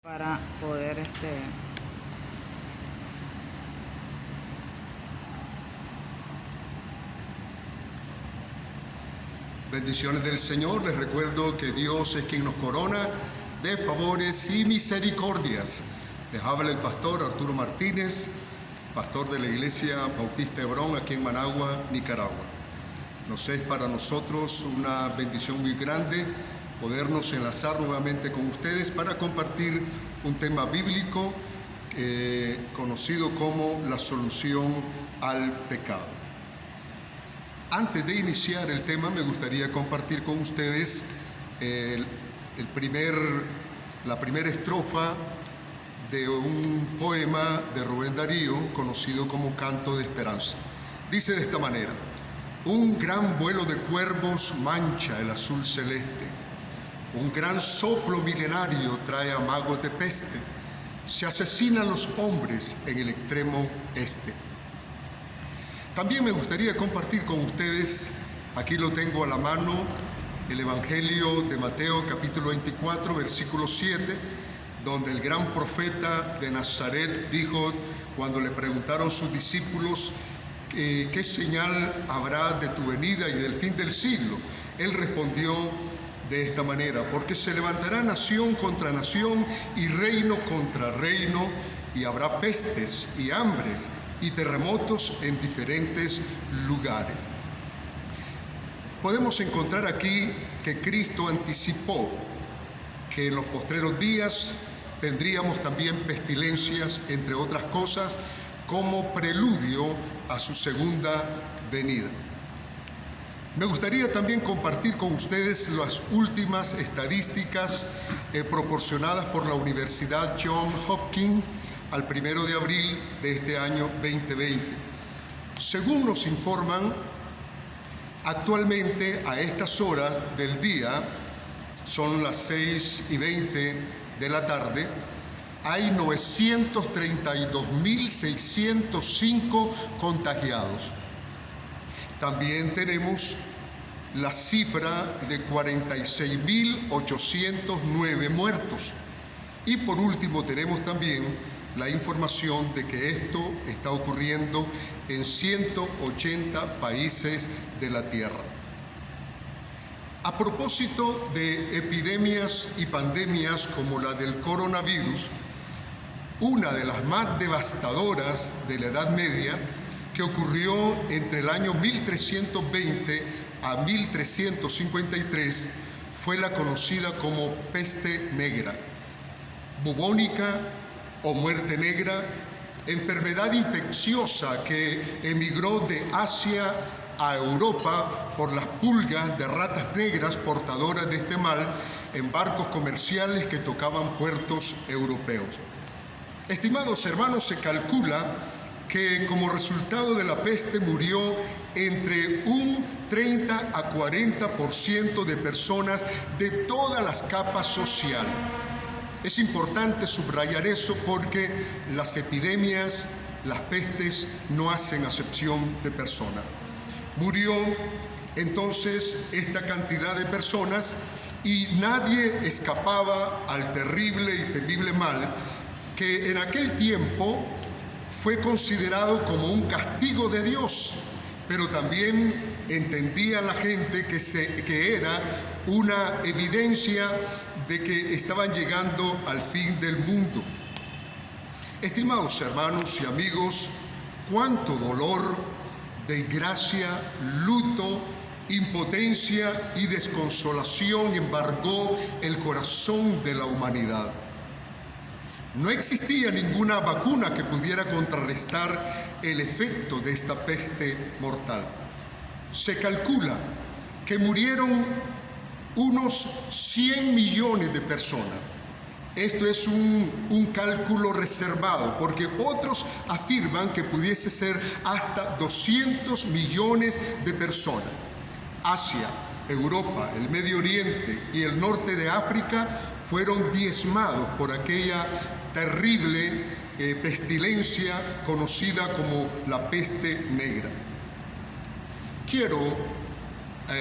para poder Bendiciones del Señor. Les recuerdo que Dios es quien nos corona de favores y misericordias. Les habla el pastor Arturo Martínez, pastor de la Iglesia Bautista Hebrón aquí en Managua, Nicaragua. Es para nosotros una bendición muy grande podernos enlazar nuevamente con ustedes para compartir un tema bíblico conocido como la solución al pecado. Antes de iniciar el tema, me gustaría compartir con ustedes la primera estrofa de un poema de Rubén Darío conocido como Canto de Esperanza. Dice de esta manera: un gran vuelo de cuervos mancha el azul celeste, un gran soplo milenario trae amagos de peste, se asesinan los hombres en el extremo este. También me gustaría compartir con ustedes, aquí lo tengo a la mano, el Evangelio de Mateo capítulo 24, versículo 7, donde el gran profeta de Nazaret dijo, cuando le preguntaron sus discípulos, ¿qué señal habrá de tu venida y del fin del siglo? Él respondió de esta manera: porque se levantará nación contra nación y reino contra reino, y habrá pestes y hambres y terremotos en diferentes lugares. Podemos encontrar aquí que Cristo anticipó que en los postreros días tendríamos también pestilencias, entre otras cosas, como preludio a su segunda venida. Me gustaría también compartir con ustedes las últimas estadísticas proporcionadas por la Universidad Johns Hopkins al 1 de abril de este año 2020. Según nos informan, actualmente a estas horas del día, son las 6:20 de la tarde, hay 932.605 contagiados. También tenemos la cifra de 46.809 muertos. Y por último tenemos también la información de que esto está ocurriendo en 180 países de la Tierra. A propósito de epidemias y pandemias como la del coronavirus, una de las más devastadoras de la Edad Media, que ocurrió entre el año 1320 a 1353, fue la conocida como peste negra, bubónica o muerte negra, enfermedad infecciosa que emigró de Asia a Europa por las pulgas de ratas negras portadoras de este mal en barcos comerciales que tocaban puertos europeos. Estimados hermanos, se calcula que como resultado de la peste murió entre un 30 a 40% de personas de todas las capas sociales. Es importante subrayar eso porque las epidemias, las pestes, no hacen acepción de personas. Murió entonces esta cantidad de personas y nadie escapaba al terrible y temible mal que en aquel tiempo fue considerado como un castigo de Dios, pero también entendía la gente que era una evidencia de que estaban llegando al fin del mundo. Estimados hermanos y amigos, cuánto dolor, desgracia, luto, impotencia y desconsolación embargó el corazón de la humanidad. No existía ninguna vacuna que pudiera contrarrestar el efecto de esta peste mortal. Se calcula que murieron unos 100 millones de personas. Esto es un cálculo reservado, porque otros afirman que pudiese ser hasta 200 millones de personas. Asia, Europa, el Medio Oriente y el norte de África fueron diezmados por aquella terrible pestilencia conocida como la peste negra. Quiero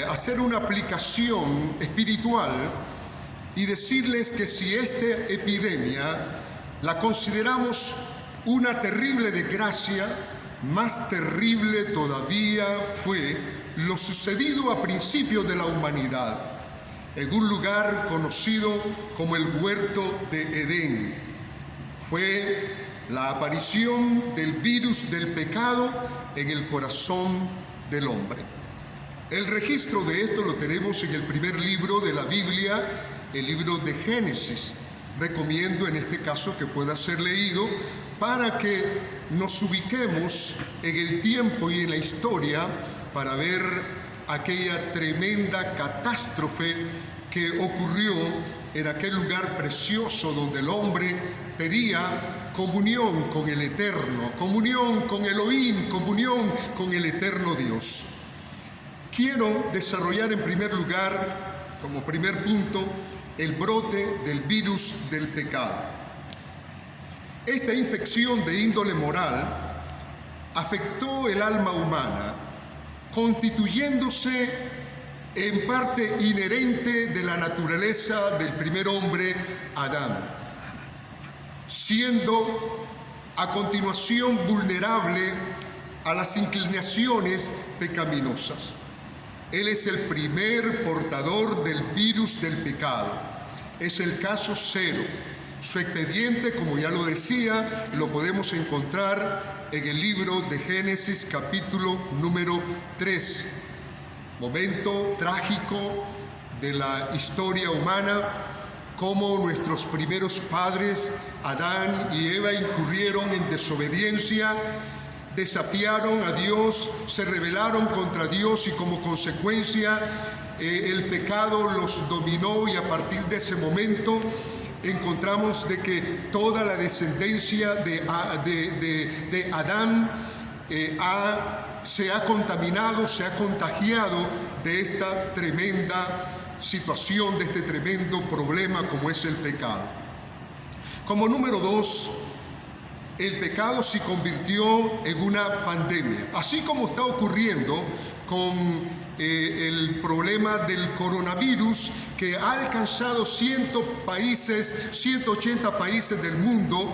hacer una aplicación espiritual y decirles que si esta epidemia la consideramos una terrible desgracia, más terrible todavía fue lo sucedido a principios de la humanidad, en un lugar conocido como el Huerto de Edén. Fue la aparición del virus del pecado en el corazón del hombre. El registro de esto lo tenemos en el primer libro de la Biblia, el libro de Génesis. Recomiendo en este caso que pueda ser leído para que nos ubiquemos en el tiempo y en la historia para ver aquella tremenda catástrofe que ocurrió en aquel lugar precioso donde el hombre tenía comunión con el Eterno, comunión con Elohim, comunión con el Eterno Dios. Quiero desarrollar en primer lugar, como primer punto, el brote del virus del pecado. Esta infección de índole moral afectó el alma humana, constituyéndose en parte inherente de la naturaleza del primer hombre, Adán, siendo a continuación vulnerable a las inclinaciones pecaminosas. Él es el primer portador del virus del pecado. Es el caso cero. Su expediente, como ya lo decía, lo podemos encontrar en el libro de Génesis, capítulo número 3. Momento trágico de la historia humana, cómo nuestros primeros padres, Adán y Eva, incurrieron en desobediencia, desafiaron a Dios, se rebelaron contra Dios y como consecuencia el pecado los dominó, y a partir de ese momento encontramos de que toda la descendencia de Adán se ha contaminado, se ha contagiado de esta tremenda situación, de este tremendo problema como es el pecado. Como número 2, el pecado se convirtió en una pandemia, así como está ocurriendo con el problema del coronavirus, que ha alcanzado 180 países del mundo.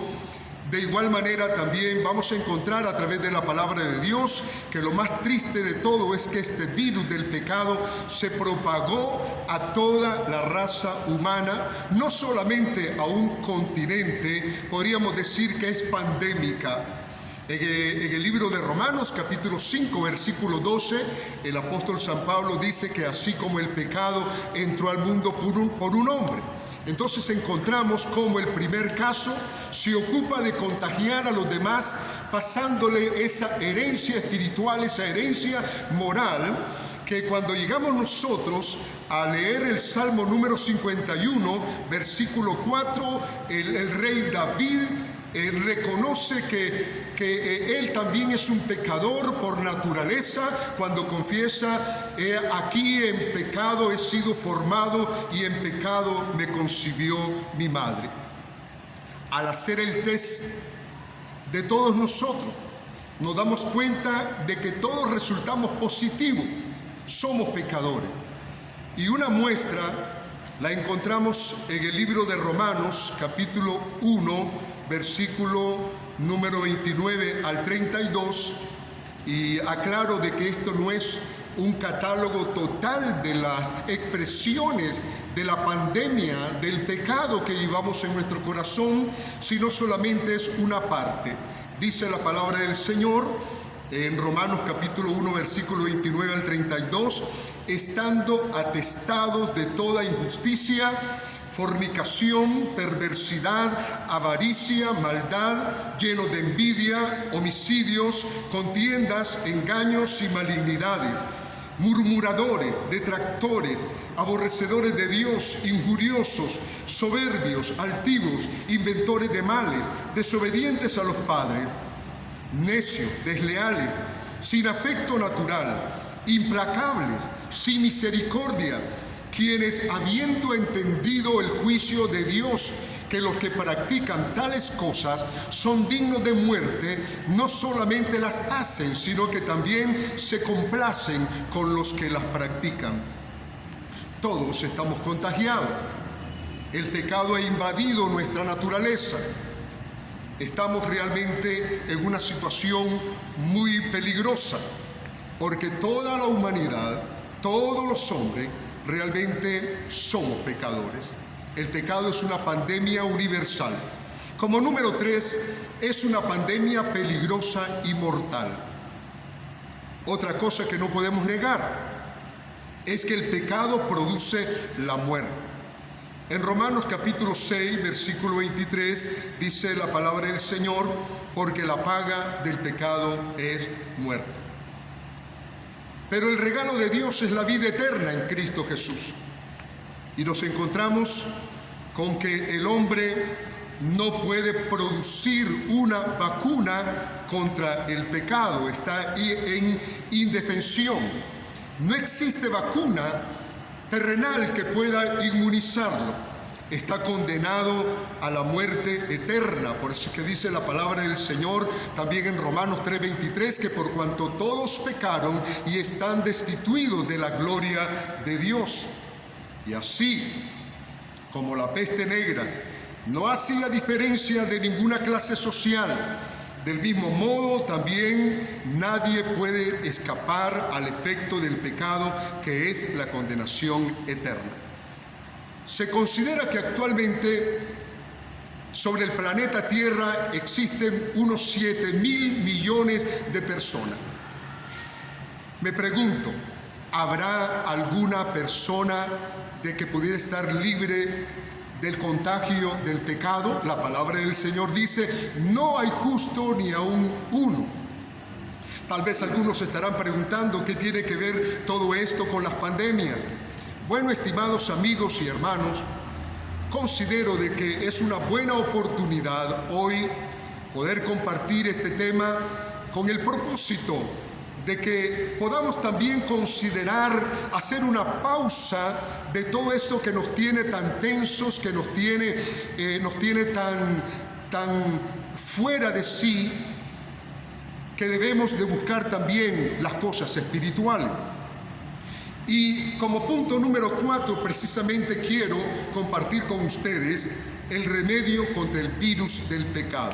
De igual manera también vamos a encontrar a través de la palabra de Dios que lo más triste de todo es que este virus del pecado se propagó a toda la raza humana, no solamente a un continente, podríamos decir que es pandémica. En el libro de Romanos, capítulo 5, versículo 12, el apóstol San Pablo dice que así como el pecado entró al mundo por un hombre, entonces encontramos como el primer caso se ocupa de contagiar a los demás, pasándole esa herencia espiritual, esa herencia moral, que cuando llegamos nosotros a leer el Salmo número 51, versículo 4, el rey David reconoce que él también es un pecador por naturaleza, cuando confiesa: aquí en pecado he sido formado y en pecado me concibió mi madre. Al hacer el test de todos nosotros, nos damos cuenta de que todos resultamos positivos, somos pecadores. Y una muestra la encontramos en el libro de Romanos, capítulo 1, versículo número 29 al 32, y aclaro de que esto no es un catálogo total de las expresiones de la pandemia del pecado que llevamos en nuestro corazón, sino solamente es una parte. Dice la palabra del Señor en Romanos capítulo 1, versículo 29 al 32, estando atestados de toda injusticia, fornicación, perversidad, avaricia, maldad, lleno de envidia, homicidios, contiendas, engaños y malignidades, murmuradores, detractores, aborrecedores de Dios, injuriosos, soberbios, altivos, inventores de males, desobedientes a los padres, necios, desleales, sin afecto natural, implacables, sin misericordia, quienes, habiendo entendido el juicio de Dios, que los que practican tales cosas son dignos de muerte, no solamente las hacen, sino que también se complacen con los que las practican. Todos estamos contagiados. El pecado ha invadido nuestra naturaleza. Estamos realmente en una situación muy peligrosa, porque toda la humanidad, todos los hombres, realmente somos pecadores. El pecado es una pandemia universal. Como número 3, es una pandemia peligrosa y mortal. Otra cosa que no podemos negar es que el pecado produce la muerte. En Romanos capítulo 6, versículo 23, dice la palabra del Señor, porque la paga del pecado es muerte. Pero el regalo de Dios es la vida eterna en Cristo Jesús. Y nos encontramos con que el hombre no puede producir una vacuna contra el pecado, está en indefensión. No existe vacuna terrenal que pueda inmunizarlo. Está condenado a la muerte eterna. Por eso que dice la palabra del Señor también en Romanos 3:23, que por cuanto todos pecaron y están destituidos de la gloria de Dios. Y así como la peste negra no hacía diferencia de ninguna clase social, del mismo modo también nadie puede escapar al efecto del pecado, que es la condenación eterna. Se considera que actualmente sobre el planeta Tierra existen unos 7.000 millones de personas. Me pregunto, ¿habrá alguna persona de que pudiera estar libre del contagio del pecado? La palabra del Señor dice, no hay justo ni aun uno. Tal vez algunos estarán preguntando qué tiene que ver todo esto con las pandemias. Bueno, estimados amigos y hermanos, considero de que es una buena oportunidad hoy poder compartir este tema con el propósito de que podamos también considerar hacer una pausa de todo esto que nos tiene tan tensos, que nos tiene tan fuera de sí, que debemos de buscar también las cosas espirituales. Y como punto número 4, precisamente quiero compartir con ustedes el remedio contra el virus del pecado.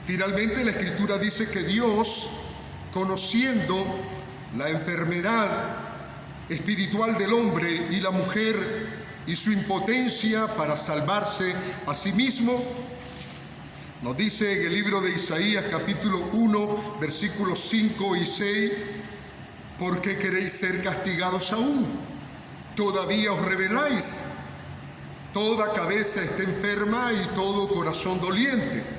Finalmente, la Escritura dice que Dios, conociendo la enfermedad espiritual del hombre y la mujer y su impotencia para salvarse a sí mismo, nos dice en el libro de Isaías capítulo 1, versículos 5 y 6, ¿por qué queréis ser castigados aún? Todavía os rebeláis. Toda cabeza está enferma y todo corazón doliente.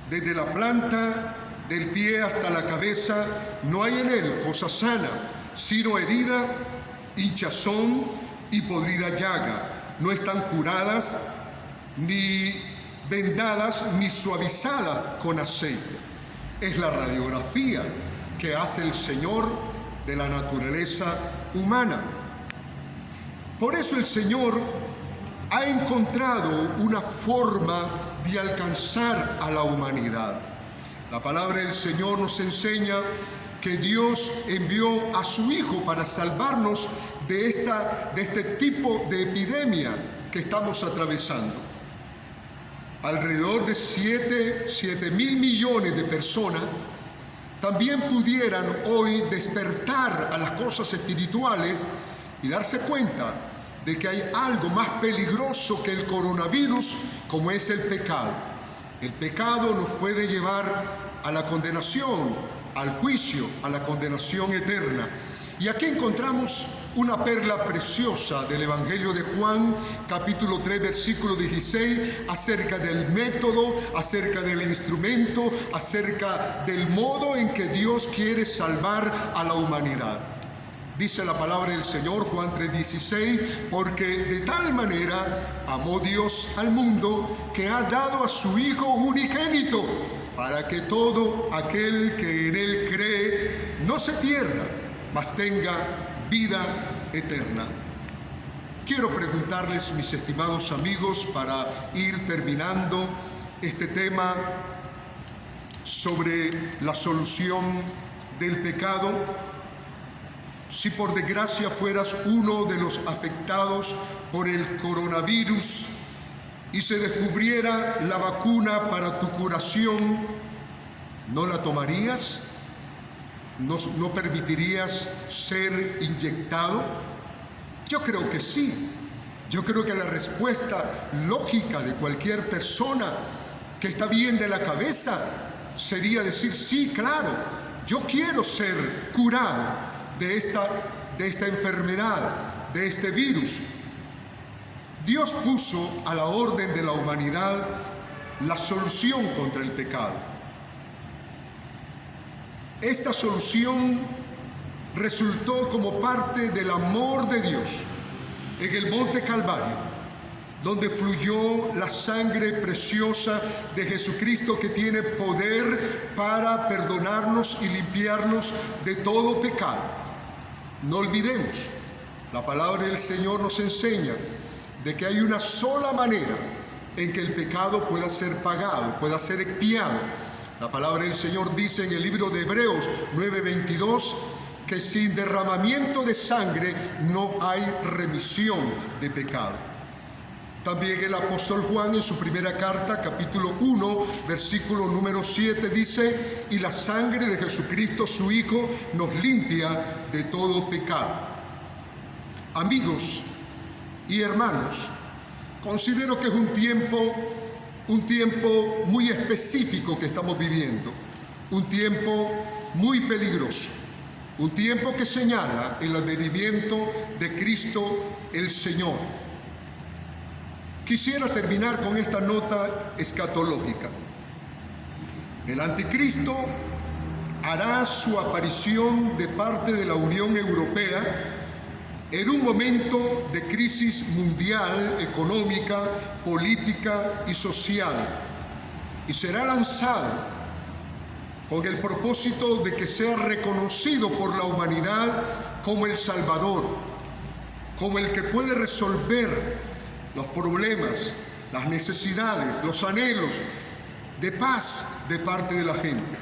Desde la planta del pie hasta la cabeza no hay en él cosa sana, sino herida, hinchazón y podrida llaga. No están curadas, ni vendadas, ni suavizadas con aceite. Es la radiografía que hace el Señor de la naturaleza humana. Por eso el Señor ha encontrado una forma de alcanzar a la humanidad. La palabra del Señor nos enseña que Dios envió a su Hijo para salvarnos de este tipo de epidemia que estamos atravesando. Alrededor de 7.000 millones de personas también pudieran hoy despertar a las cosas espirituales y darse cuenta de que hay algo más peligroso que el coronavirus, como es el pecado. El pecado nos puede llevar a la condenación, al juicio, a la condenación eterna. Y aquí encontramos una perla preciosa del Evangelio de Juan, capítulo 3, versículo 16, acerca del método, acerca del instrumento, acerca del modo en que Dios quiere salvar a la humanidad. Dice la palabra del Señor, Juan 3:16, porque de tal manera amó Dios al mundo que ha dado a su Hijo unigénito, para que todo aquel que en Él cree no se pierda, mas tenga vida eterna. Quiero preguntarles, mis estimados amigos, para ir terminando este tema sobre la solución del pecado, Si por desgracia fueras uno de los afectados por el coronavirus y se descubriera la vacuna para tu curación, ¿no la tomarías? ¿No permitirías ser inyectado? Yo creo que sí. Yo creo que la respuesta lógica de cualquier persona que está bien de la cabeza sería decir, sí, claro, yo quiero ser curado de esta enfermedad, de este virus. Dios puso a la orden de la humanidad la solución contra el pecado. Esta solución resultó como parte del amor de Dios en el Monte Calvario, donde fluyó la sangre preciosa de Jesucristo, que tiene poder para perdonarnos y limpiarnos de todo pecado. No olvidemos, la palabra del Señor nos enseña de que hay una sola manera en que el pecado pueda ser pagado, pueda ser expiado. La palabra del Señor dice en el libro de Hebreos 9:22 que sin derramamiento de sangre no hay remisión de pecado. También el apóstol Juan en su primera carta, capítulo 1, versículo número 7, dice: y la sangre de Jesucristo su Hijo nos limpia de todo pecado. Amigos y hermanos, considero que es un tiempo muy específico que estamos viviendo, un tiempo muy peligroso, un tiempo que señala el advenimiento de Cristo el Señor. Quisiera terminar con esta nota escatológica. El anticristo hará su aparición de parte de la Unión Europea en un momento de crisis mundial, económica, política y social, y será lanzado con el propósito de que sea reconocido por la humanidad como el Salvador, como el que puede resolver los problemas, las necesidades, los anhelos de paz de parte de la gente.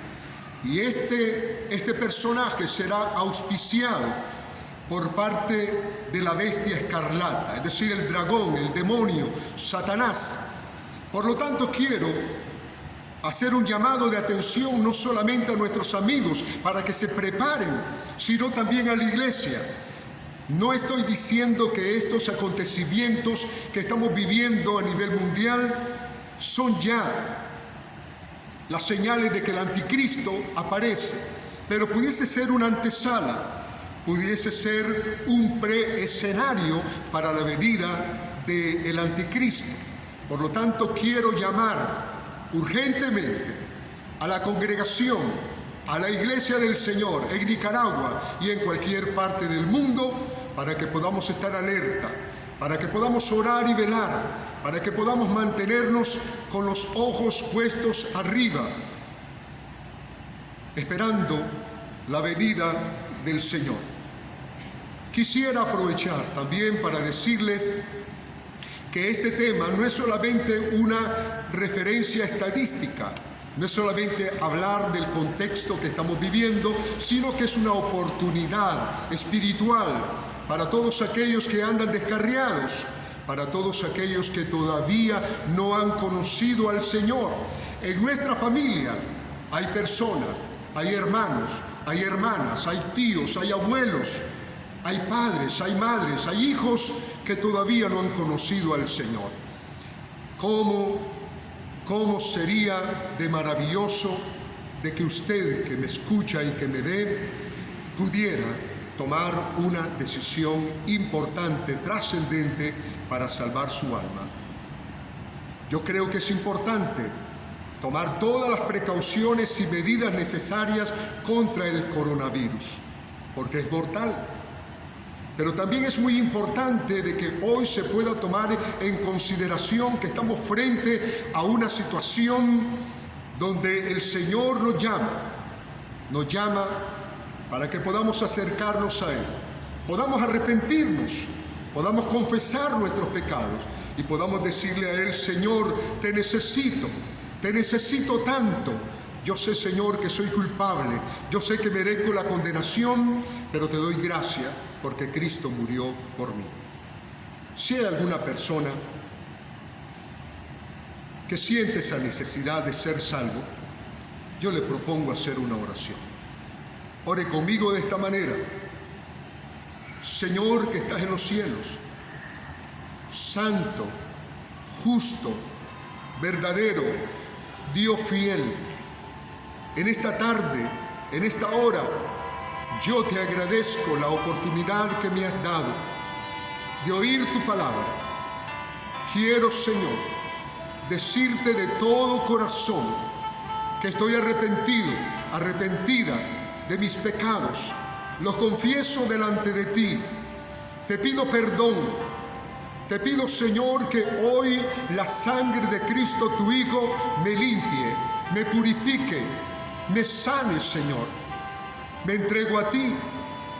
Y este personaje será auspiciado por parte de la bestia escarlata, es decir, el dragón, el demonio, Satanás. Por lo tanto, quiero hacer un llamado de atención no solamente a nuestros amigos para que se preparen, sino también a la iglesia. No estoy diciendo que estos acontecimientos que estamos viviendo a nivel mundial son ya las señales de que el anticristo aparece, pero pudiese ser una antesala, pudiese ser un preescenario para la venida del anticristo. Por lo tanto, quiero llamar urgentemente a la congregación, a la iglesia del Señor en Nicaragua y en cualquier parte del mundo, para que podamos estar alerta, para que podamos orar y velar, para que podamos mantenernos con los ojos puestos arriba, esperando la venida del Señor. Quisiera aprovechar también para decirles que este tema no es solamente una referencia estadística, no es solamente hablar del contexto que estamos viviendo, sino que es una oportunidad espiritual para todos aquellos que andan descarriados, para todos aquellos que todavía no han conocido al Señor. En nuestras familias hay personas, hay hermanos, hay hermanas, hay tíos, hay abuelos, hay padres, hay madres, hay hijos que todavía no han conocido al Señor. ¿Cómo sería de maravilloso de que usted, que me escucha y que me ve, pudiera tomar una decisión importante, trascendente, para salvar su alma? Yo creo que es importante tomar todas las precauciones y medidas necesarias contra el coronavirus, porque es mortal. Pero también es muy importante de que hoy se pueda tomar en consideración que estamos frente a una situación donde el Señor nos llama para que podamos acercarnos a Él, podamos arrepentirnos, podamos confesar nuestros pecados y podamos decirle a Él: Señor, te necesito tanto, Yo sé, Señor, que soy culpable. Yo sé que merezco la condenación, pero te doy gracia porque Cristo murió por mí. Si hay alguna persona que siente esa necesidad de ser salvo, yo le propongo hacer una oración. Ore conmigo de esta manera. Señor que estás en los cielos, santo, justo, verdadero, Dios fiel, en esta tarde, en esta hora, yo te agradezco la oportunidad que me has dado de oír tu palabra. Quiero, Señor, decirte de todo corazón que estoy arrepentida de mis pecados. Los confieso delante de ti. Te pido perdón. Te pido, Señor, que hoy la sangre de Cristo, tu Hijo, me limpie, me purifique, me sane, Señor. Me entrego a ti.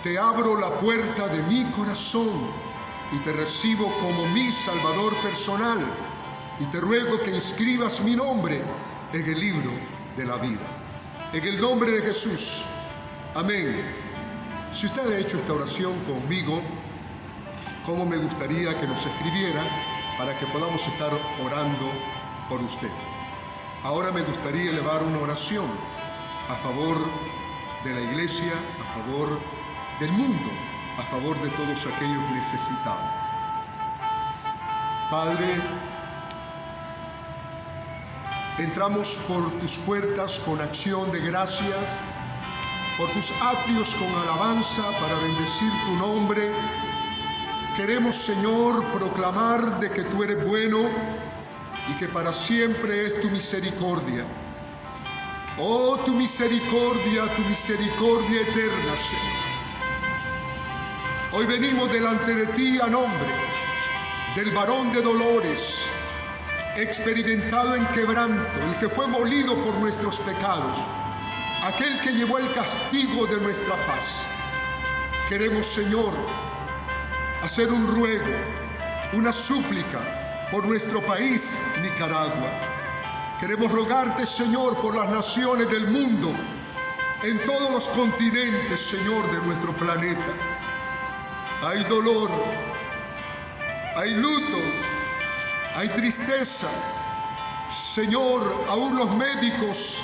Te abro la puerta de mi corazón y te recibo como mi Salvador personal. Y te ruego que inscribas mi nombre en el libro de la vida. En el nombre de Jesús. Amén. Si usted ha hecho esta oración conmigo, cómo me gustaría que nos escribiera para que podamos estar orando por usted. Ahora me gustaría elevar una oración a favor de la iglesia, a favor del mundo, a favor de todos aquellos necesitados. Padre, entramos por tus puertas con acción de gracias, por tus atrios con alabanza para bendecir tu nombre. Queremos, Señor, proclamar de que tú eres bueno y que para siempre es tu misericordia. Oh, tu misericordia eterna, Señor. Hoy venimos delante de ti a nombre del varón de dolores, experimentado en quebranto, el que fue molido por nuestros pecados, aquel que llevó el castigo de nuestra paz. Queremos, Señor, hacer un ruego, una súplica por nuestro país, Nicaragua. Queremos rogarte, Señor, por las naciones del mundo, en todos los continentes, Señor, de nuestro planeta. Hay dolor, hay luto, hay tristeza. Señor, aún los médicos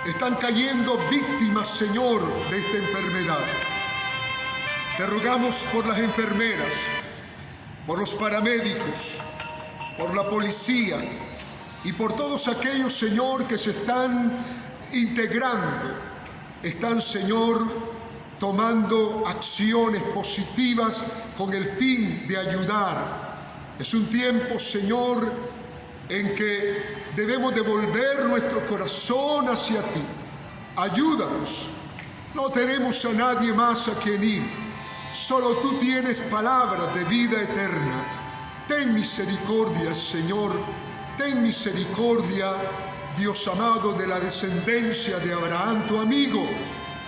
están cayendo víctimas, Señor, de esta enfermedad. Te rogamos por las enfermeras, por los paramédicos, por la policía y por todos aquellos, Señor, que se están integrando, están, Señor, tomando acciones positivas con el fin de ayudar. Es un tiempo, Señor, en que debemos devolver nuestro corazón hacia ti. Ayúdanos. No tenemos a nadie más a quien ir. Solo tú tienes palabras de vida eterna. Ten misericordia, Señor. Ten misericordia, Dios amado, de la descendencia de Abraham, tu amigo.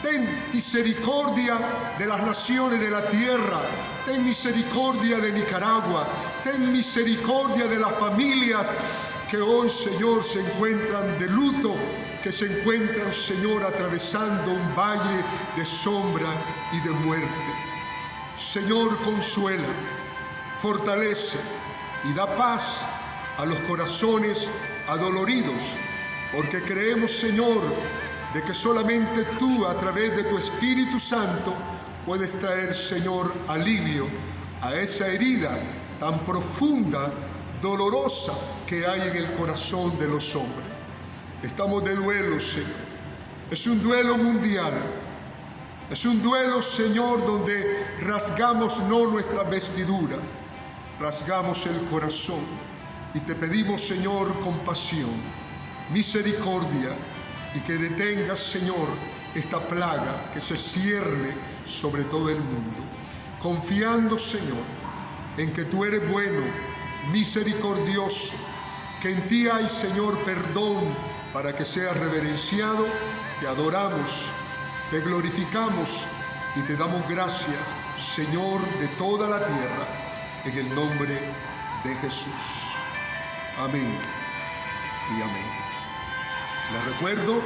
Ten misericordia de las naciones de la tierra. Ten misericordia de Nicaragua. Ten misericordia de las familias que hoy, Señor, se encuentran de luto, que se encuentran, Señor, atravesando un valle de sombra y de muerte. Señor, consuela, fortalece y da paz a los corazones adoloridos, porque creemos, Señor, de que solamente tú, a través de tu Espíritu Santo, puedes traer, Señor, alivio a esa herida tan profunda, dolorosa que hay en el corazón de los hombres. Estamos de duelo, Señor. Es un duelo mundial. Es un duelo, Señor, donde rasgamos no nuestras vestiduras, rasgamos el corazón y te pedimos, Señor, compasión, misericordia y que detengas, Señor, esta plaga que se cierne sobre todo el mundo. Confiando, Señor, en que tú eres bueno, misericordioso, que en ti hay, Señor, perdón para que seas reverenciado. Te adoramos, te glorificamos y te damos gracias, Señor de toda la tierra, en el nombre de Jesús. Amén y amén. Les recuerdo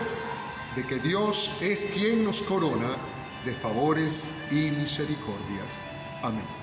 de que Dios es quien nos corona de favores y misericordias. Amén.